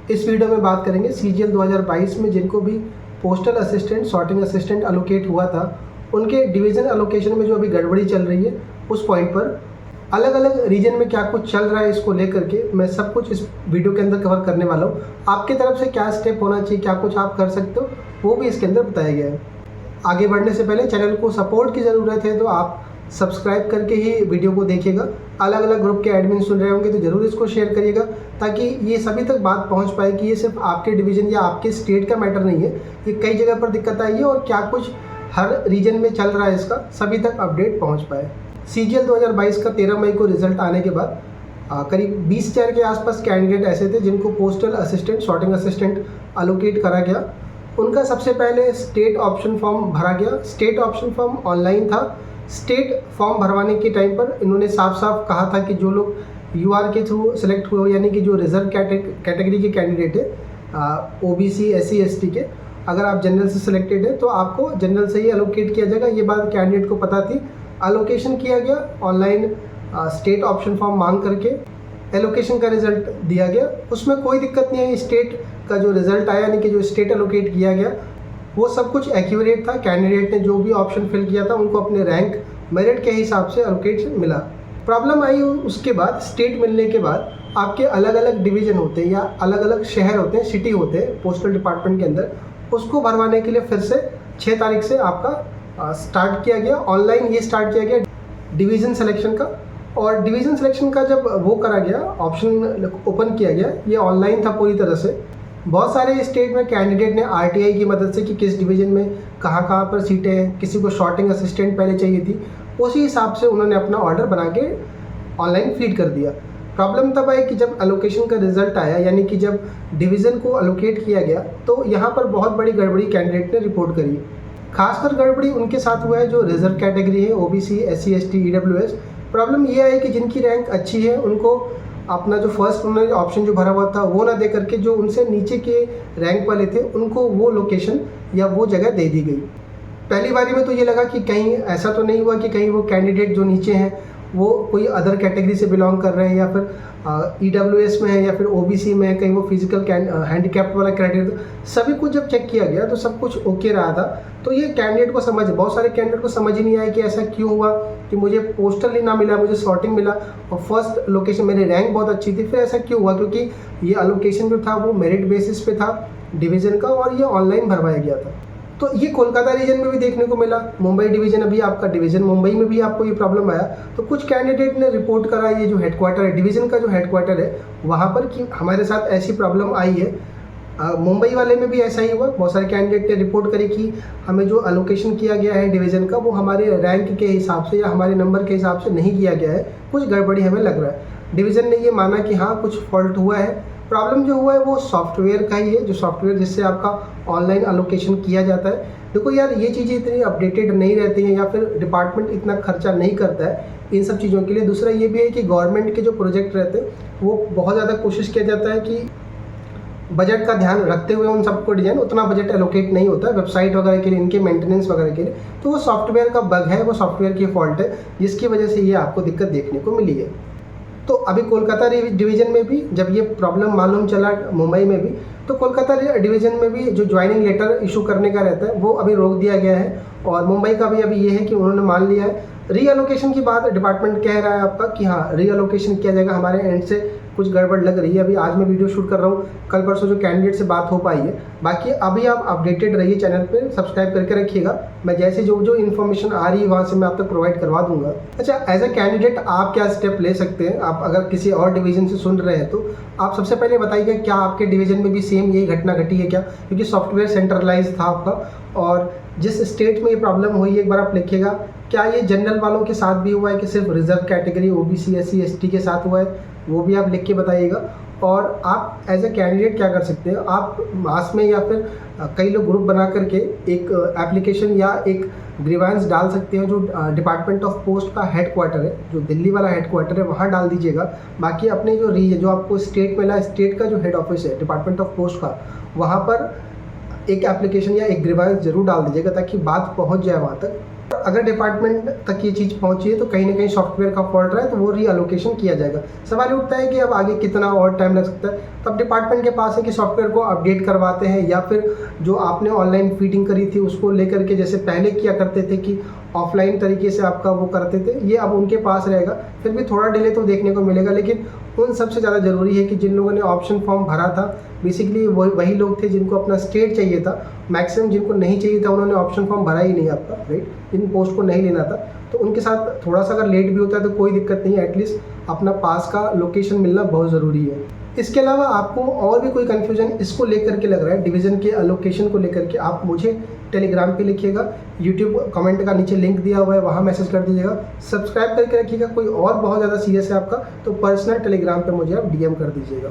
इस वीडियो में बात करेंगे सीजीएल 2022 में जिनको भी postal assistant, sorting assistant allocate हुआ था, उनके डिवीज़न एलोकेशन में जो अभी गड़बड़ी चल रही है उस पॉइंट पर अलग अलग रीजन में क्या कुछ चल रहा है, इसको लेकर के मैं सब कुछ इस वीडियो के अंदर कवर करने वाला हूँ। आपकी तरफ से क्या स्टेप होना चाहिए, क्या कुछ आप कर सकते हो, वो भी इसके अंदर बताया गया है। आगे बढ़ने से पहले चैनल को सपोर्ट की ज़रूरत है तो आप सब्सक्राइब करके ही वीडियो को देखिएगा। अलग अलग ग्रुप के एडमिन सुन रहे होंगे तो ज़रूर इसको शेयर करिएगा ताकि ये सभी तक बात पहुंच पाए कि ये सिर्फ आपके डिवीज़न या आपके स्टेट का मैटर नहीं है, ये कई जगह पर दिक्कत आई है और क्या कुछ हर रीजन में चल रहा है, इसका सभी तक अपडेट पहुंच पाए। सीजीएल 2022 का 13 मई को रिजल्ट आने के बाद करीब 20,000 के आसपास कैंडिडेट ऐसे थे जिनको postal assistant, sorting assistant allocate करा गया। उनका सबसे पहले स्टेट ऑप्शन फॉर्म भरा गया। स्टेट ऑप्शन फॉर्म ऑनलाइन था। स्टेट फॉर्म भरवाने के टाइम पर इन्होंने साफ साफ कहा था कि जो लोग यूआर के थ्रू सेलेक्ट हुए, यानी कि जो रिजर्व कैटेगरी के कैंडिडेट है, ओबीसी, एससी, एसटी के, अगर आप जनरल से सिलेक्टेड है तो आपको जनरल से ही एलोकेट किया जाएगा। ये बात कैंडिडेट को पता थी। एलोकेशन किया गया ऑनलाइन, स्टेट ऑप्शन फॉर्म मांग करके एलोकेशन का रिजल्ट दिया गया। उसमें कोई दिक्कत नहीं है। स्टेट का जो रिजल्ट आया, यानी कि जो स्टेट एलोकेट किया गया, वो सब कुछ एक्यूरेट था। कैंडिडेट ने जो भी ऑप्शन फिल किया था उनको अपने रैंक, मेरिट के हिसाब से एलोकेशन मिला। प्रॉब्लम आई उसके बाद, स्टेट मिलने के बाद आपके अलग अलग डिवीज़न होते हैं या अलग अलग शहर होते हैं, सिटी होते हैं पोस्टल डिपार्टमेंट के अंदर, उसको भरवाने के लिए फिर से 6 तारीख से आपका स्टार्ट किया गया। ऑनलाइन ये स्टार्ट किया गया डिवीज़न सिलेक्शन का। और डिवीज़न सिलेक्शन का जब वो करा गया, ऑप्शन ओपन किया गया, ये ऑनलाइन था पूरी तरह से। बहुत सारे स्टेट में कैंडिडेट ने आरटीआई की मदद से कि किस डिवीज़न में कहाँ कहाँ पर सीटें हैं, किसी को शॉर्टिंग असिस्टेंट पहले चाहिए थी, उसी हिसाब से उन्होंने अपना ऑर्डर बना के ऑनलाइन फीड कर दिया। प्रॉब्लम तब आई कि जब एलोकेशन का रिजल्ट आया, यानी कि जब डिवीज़न को एलोकेट किया गया, तो यहाँ पर बहुत बड़ी गड़बड़ी कैंडिडेट ने रिपोर्ट करी। खासकर गड़बड़ी उनके साथ हुआ है जो रिजर्व कैटेगरी है, OBC, SC, ST, EWS. Problem ये है कि जिनकी रैंक अच्छी है उनको अपना जो फर्स्ट उन्होंने ऑप्शन जो भरा हुआ था वो ना दे करके जो उनसे नीचे के रैंक वाले थे उनको वो लोकेशन या वो जगह दे दी गई। पहली बारी में तो ये लगा कि कहीं ऐसा तो नहीं हुआ कि कहीं वो कैंडिडेट जो नीचे हैं वो कोई अदर कैटेगरी से बिलोंग कर रहे हैं या फिर ईडब्ल्यूएस में है या फिर ओबीसी में है, कहीं वो फिजिकल हैंडीकैप्ट वाला कैटेगरी। सभी कुछ जब चेक किया गया तो सब कुछ ओके रहा था। तो ये कैंडिडेट को बहुत सारे कैंडिडेट को समझ ही नहीं आया कि ऐसा क्यों हुआ कि मुझे पोस्टल ही ना मिला, मुझे सॉर्टिंग मिला और फर्स्ट लोकेशन मेरी रैंक बहुत अच्छी थी, फिर ऐसा क्यों हुआ? क्योंकि ये एलोकेशन जो था वो मेरिट बेसिस पे था डिवीज़न का और ये ऑनलाइन भरवाया गया था। तो ये कोलकाता रीजन में भी देखने को मिला। मुंबई डिवीज़न, अभी आपका डिवीज़न मुंबई में भी आपको ये प्रॉब्लम आया तो कुछ कैंडिडेट ने रिपोर्ट करा, ये जो हेडक्वार्टर है, डिवीज़न का जो हेडक्वार्टर है वहाँ पर, कि हमारे साथ ऐसी प्रॉब्लम आई है। मुंबई वाले में भी ऐसा ही हुआ। बहुत सारे कैंडिडेट ने रिपोर्ट करी कि हमें जो एलोकेशन किया गया है डिवीज़न का वो हमारे रैंक के हिसाब से या हमारे नंबर के हिसाब से नहीं किया गया है, कुछ गड़बड़ी हमें लग रहा है। डिवीज़न ने ये माना कि हाँ कुछ फॉल्ट हुआ है। प्रॉब्लम जो हुआ है वो सॉफ्टवेयर का ही है, जो सॉफ्टवेयर जिससे आपका ऑनलाइन एलोकेशन किया जाता है। देखो यार, ये चीज़ें इतनी अपडेटेड नहीं रहती हैं या फिर डिपार्टमेंट इतना खर्चा नहीं करता है इन सब चीज़ों के लिए। दूसरा ये भी है कि गवर्नमेंट के जो प्रोजेक्ट रहते हैं वो बहुत ज़्यादा कोशिश किया जाता है कि बजट का ध्यान रखते हुए उन सबको डिजाइन, उतना बजट एलोकेट नहीं होता है वेबसाइट वगैरह के लिए, इनके मेंटेनेंस वगैरह के लिए। तो वो सॉफ्टवेयर का बग है, वो सॉफ्टवेयर की फॉल्ट है जिसकी वजह से ये आपको दिक्कत देखने को मिली है। तो अभी कोलकाता डिवीज़न में भी जब ये प्रॉब्लम मालूम चला, मुंबई में भी, तो कोलकाता डिवीज़न में भी जो ज्वाइनिंग लेटर इशू करने का रहता है वो अभी रोक दिया गया है। और मुंबई का भी अभी ये है कि उन्होंने मान लिया है। रीअलोकेशन की बात डिपार्टमेंट कह रहा है आपका कि हाँ रीअलोकेशन किया जाएगा। हमारे एंड से कुछ गड़बड़ लग रही है। अभी आज मैं वीडियो शूट कर रहा हूँ, कल परसों जो कैंडिडेट से बात हो पाई है। बाकी अभी आप अपडेटेड रहिए, चैनल पे सब्सक्राइब करके रखिएगा। मैं जैसे जो इन्फॉर्मेशन आ रही है वहाँ से मैं आप तक प्रोवाइड करवा दूंगा। अच्छा, एज अ कैंडिडेट आप क्या स्टेप ले सकते हैं? आप अगर किसी और डिवीज़न से सुन रहे हैं तो आप सबसे पहले बताइएगा क्या आपके डिवीज़न में भी सेम यही घटना घटी है क्या? क्योंकि सॉफ्टवेयर सेंट्रलाइज था आपका और जिस स्टेट में ये प्रॉब्लम हुई है एक बार आप लिखिएगा। क्या ये जनरल वालों के साथ भी हुआ है कि सिर्फ reserve category, OBC, SC, ST के साथ हुआ है? वो भी आप लिख के बताइएगा। और आप एज ए कैंडिडेट क्या कर सकते हैं? आप मास में या फिर कई लोग ग्रुप बना करके एक एप्लीकेशन या एक ग्रीवांस डाल सकते हैं जो डिपार्टमेंट ऑफ पोस्ट का हेडक्वार्टर है, जो दिल्ली वाला हेडक्वार्टर है, वहाँ डाल दीजिएगा। बाकी अपने जो रीजन, जो आपको स्टेट मिला, स्टेट का जो हेड ऑफिस है डिपार्टमेंट ऑफ पोस्ट का, वहाँ पर एक एप्लीकेशन या एक ग्रीवांस जरूर डाल दीजिएगा ताकि बात पहुँच जाए वहाँ तक। अगर डिपार्टमेंट तक ये चीज़ पहुंची है तो कहीं ना कहीं सॉफ्टवेयर का फॉल्ट रहा है तो वो रीअलोकेशन किया जाएगा। सवाल उठता है कि अब आगे कितना और टाइम लग सकता है। तब डिपार्टमेंट के पास है कि सॉफ्टवेयर को अपडेट करवाते हैं, या फिर जो आपने ऑनलाइन फीडिंग करी थी उसको लेकर के जैसे पहले किया करते थे कि ऑफलाइन तरीके से आपका वो करते थे, ये अब उनके पास रहेगा। फिर भी थोड़ा डिले तो देखने को मिलेगा, लेकिन उन सबसे ज़्यादा ज़रूरी है कि जिन लोगों ने ऑप्शन फॉर्म भरा था, बेसिकली वही लोग थे जिनको अपना स्टेट चाहिए था। मैक्सिमम जिनको नहीं चाहिए था उन्होंने ऑप्शन फॉर्म भरा ही नहीं आपका, राइट, जिन पोस्ट को नहीं लेना था। तो उनके साथ थोड़ा सा अगर लेट भी होता है तो कोई दिक्कत नहीं है, एटलीस्ट अपना पास का लोकेशन मिलना बहुत ज़रूरी है। इसके अलावा आपको और भी कोई कन्फ्यूजन इसको लेकर के लग रहा है, डिवीज़न के अलोकेशन को लेकर के, आप मुझे टेलीग्राम पे लिखिएगा, यूट्यूब कमेंट का नीचे लिंक दिया हुआ है वहाँ मैसेज कर दीजिएगा, सब्सक्राइब करके रखिएगा। कोई और बहुत ज़्यादा सीरियस है आपका तो पर्सनल टेलीग्राम पे मुझे आप DM कर दीजिएगा।